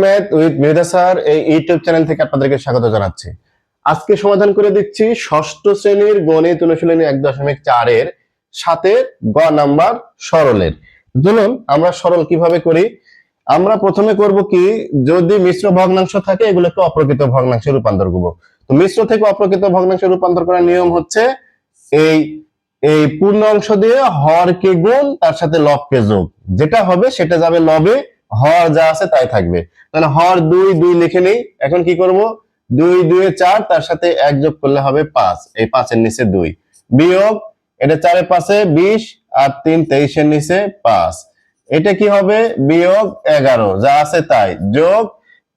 Math with Medha sir এই YouTube channel থেকে আপনাদেরকে স্বাগত জানাচ্ছি। আজকে সমাধান করে দিচ্ছি ষষ্ঠ শ্রেণীর গণিত অনুশীলনী 1.4 এর সাথে গ নাম্বার সরলের। চলুন আমরা সরল কিভাবে করি। আমরা প্রথমে করব কি, যদি মিশ্র ভগ্নাংশ থাকে এগুলোকে অপ্রকৃত ভগ্নাংশে রূপান্তর করব। তো মিশ্র থেকে অপ্রকৃত ভগ্নাংশে রূপান্তর করার নিয়ম হচ্ছে এই এই পূর্ণ অংশ দিয়ে হরকে গুণ তার সাথে লবকে যোগ, যেটা হবে সেটা যাবে লবে, হর যা আছে তাই থাকবে। তাহলে হর 2 2 লিখে নেই। এখন কি করব, 2 2 এ 4, তার সাথে 1 যোগ করলে হবে 5, এই 5 এর নিচে 2 বিয়োগ এটা 4 এর পাশে 20 আর 3 23 এর নিচে 5, এটা কি হবে বিয়োগ 11 যা আছে তাই যোগ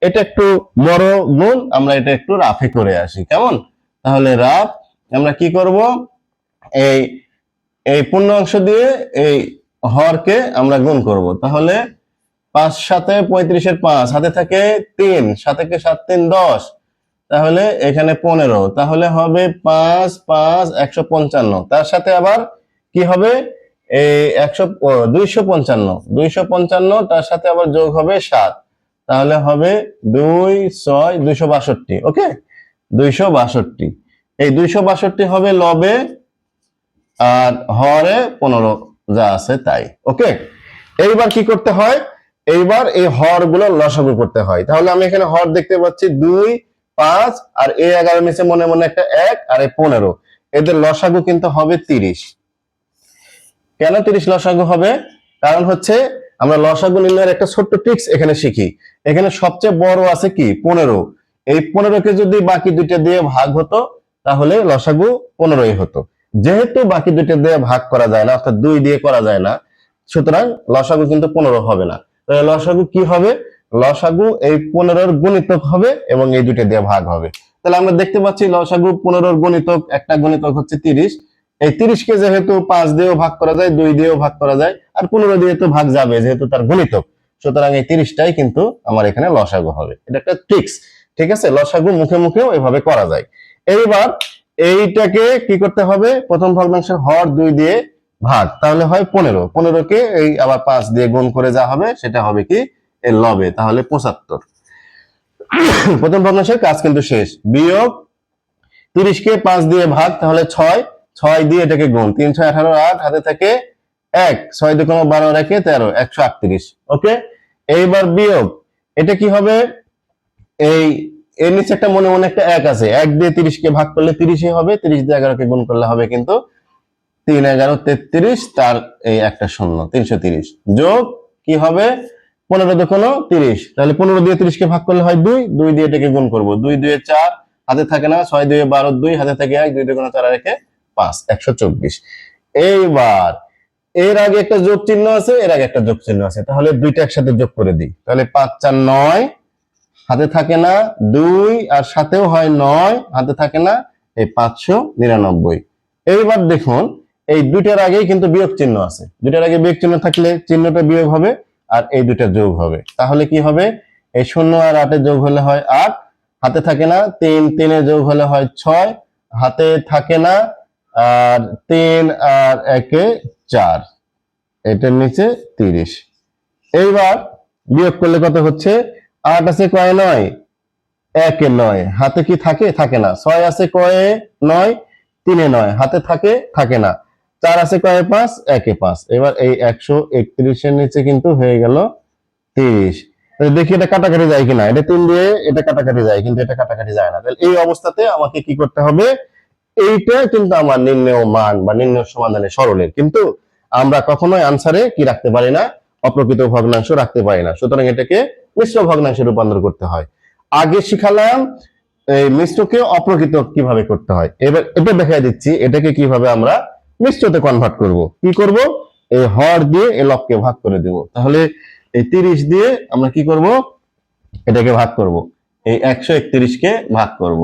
এটা একটু বড় গুণ, আমরা এটা একটু রাফে করে আসি কেমন। তাহলে রাফ আমরা কি করব, এই এই পূর্ণ অংশ দিয়ে এই হরকে আমরা গুণ করব। তাহলে 5 7 35 এর 5 হাতে থাকে 3, 7 কে 7 3 10, তাহলে এখানে 15, তাহলে হবে 5 5 155, তার সাথে আবার কি হবে এই 255, তার সাথে আবার যোগ হবে 7, তাহলে হবে 2 6 262। ওকে, 262, এই 262 হবে লবে আর হরে 15 যা আছে তাই। ওকে, এইবার কি করতে হয়, এইবার এই হর গুলো লসাগু করতে হয়। তাহলে আমি এখানে হর দেখতে পাচ্ছি 2 5 আর এই 11 নিচে মনে মনে একটা 1 আর এই 15, এদের লসাগু কিন্তু হবে 30। কেন 30 লসাগু হবে, কারণ হচ্ছে আমরা লসাগু নির্ণয়ের একটা ছোট্ট ট্রিক্স এখানে শিখি। এখানে সবচেয়ে বড় আছে কি 15, এই 15 কে যদি বাকি দুইটা দিয়ে ভাগ হতো তাহলে লসাগু 15ই হতো। যেহেতু বাকি দুইটা দিয়ে ভাগ করা যায় না, অর্থাৎ 2 দিয়ে করা যায় না, সুতরাং লসাগু কিন্তু 15 হবে না। তাহলে লসাগু কি হবে, লসাগু এই 15 গুণিতক হবে এবং এই দুইটা দিয়ে ভাগ হবে। তাহলে আমরা দেখতে পাচ্ছি লসাগু 15 গুণিতক, একটা গুণিতক হচ্ছে 30। এই 30 কে যেহেতু 5 দিয়েও ভাগ করা যায়, 2 দিয়েও ভাগ করা যায়, আর 15 দিয়ে তো ভাগ যাবে যেহেতু তার গুণিতক, সুতরাং এই 30টাই কিন্তু আমার এখানে লসাগু হবে। এটা একটা ট্রিক্স, ঠিক আছে, লসাগু মুখে মুখেও এভাবে করা যায়। এইবার এইটাকে কি করতে হবে, প্রথম ভগ্নাংশের হর 2 দিয়ে ভাগ, তাহলে হয় 15, 15 কে এই আবার 5 দিয়ে গুণ করে যা হবে সেটা হবে কি এর লবে, তাহলে 75। প্রথম ভগ্নাংশের কাজ কিন্তু শেষ। বিয়োগ 30 কে 5 দিয়ে ভাগ, তাহলে 6, 6 দিয়ে এটাকে গুণ, 3 6 18 8 হাতে থাকে 1, 6 2 12 রেখে 13 138। ওকে, এইবার বিয়োগ এটা কি হবে, এই এর নিচে একটা মনে মনে একটা 1 আছে, 1 দিয়ে 30 কে ভাগ করলে 30ই হবে, 30 দিয়ে 11 কে গুণ করলে হবে কিন্তু 3 11 33, তার এই একটা শূন্য 330, যোগ কি হবে 15 দুগুণ 30, তাহলে 15 দিয়ে 30 কে ভাগ করলে হয় 2, 2 দিয়ে এটাকে গুণ করব, 2 2 4 হাতে থাকে না, 6 2 12 2 হাতে থাকে 1, 2 2 4 রেখে 5 124। এইবার এর আগে একটা যোগ চিহ্ন আছে, এর আগে একটা যোগ চিহ্ন আছে, তাহলে দুইটা একসাথে যোগ করে দিই। তাহলে 5 4 9 হাতে থাকে না 2 আর সাথেও হয় 9 হাতে থাকে না, এই 599। এইবার দেখুন এই দুইটার আগেই কিন্তু বিয়োগ চিহ্ন আছে, দুইটার আগে বিয়োগ চিহ্ন থাকলে চিহ্নটা বিয়োগ হবে আর এই দুইটা যোগ হবে, তাহলে কি হবে এই 0 আর 8 যোগ হলে হয় 8, হাতে থাকে না 3 3 যোগ হলে হয় 6, হাতে থাকে না আর 3 আর 1 4, এটার নিচে 30। এইবার বিয়োগ করলে কত হচ্ছে, 8 আছে কয় 9, 1 এ 9 হাতে কি থাকে থাকে না, 6 আছে কয়ে 9 3 এ 9 হাতে থাকে থাকে না, 4 আছে কয়ে 5 1 এ 5। এবার এই 131 এর নিচে কিন্তু হয়ে গেল 30। দেখি এটা কাটাকাটি যায় কিনা, এটা 3 দিয়ে এটা কাটাকাটি যায় কিন্তু এটা কাটাকাটি যায় না। তাহলে এই অবস্থাতে আমাকে কি করতে হবে, এইটা কিন্তু আমার নির্ণেয় মান বা নির্ণেয় সমাধানের সরলের, কিন্তু আমরা কখনোই আনসারে কি রাখতে পারি না, অপ্রকৃত ভগ্নাংশ রাখতে পারি না, সুতরাং এটাকে মিশ্র ভগ্নাংশে রূপান্তর করতে হয়। আগে শিখালাম এই মিশ্রকে অপ্রকৃত কিভাবে করতে হয়, এবার এটা দেখাই দিচ্ছি এটাকে কিভাবে আমরা মিশ্রতে কনভার্ট করব। কি করব, এই হর দিয়ে এই লবকে ভাগ করে দেব, তাহলে এই 30 দিয়ে আমরা কি করব, এটাকে ভাগ করব, এই 131 কে ভাগ করব,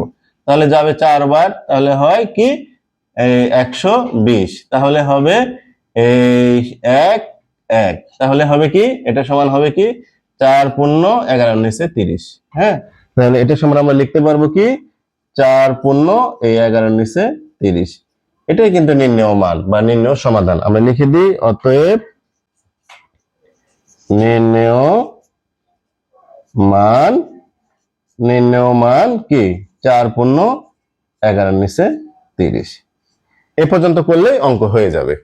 তাহলে যাবে 4 বার, তাহলে হয় কি এই 120, তাহলে হবে এই 1 1, তাহলে হবে কি এটা সমান হবে কি 4 পূর্ণ 11 নিচে 30। হ্যাঁ, তাহলে এটা সমান আমরা লিখতে পারবো কি 4 পূর্ণ এই 11 নিচে 30। এটাই কিন্তু নির্ণেয় মান বা নির্ণেয় সমাধান। আমরা লিখে দিই অতএব নির্ণেয় মান নির্ণেয় মান কি 4 × 11 নিচে 30। এ পর্যন্ত করলেই অঙ্ক হয়ে যাবে।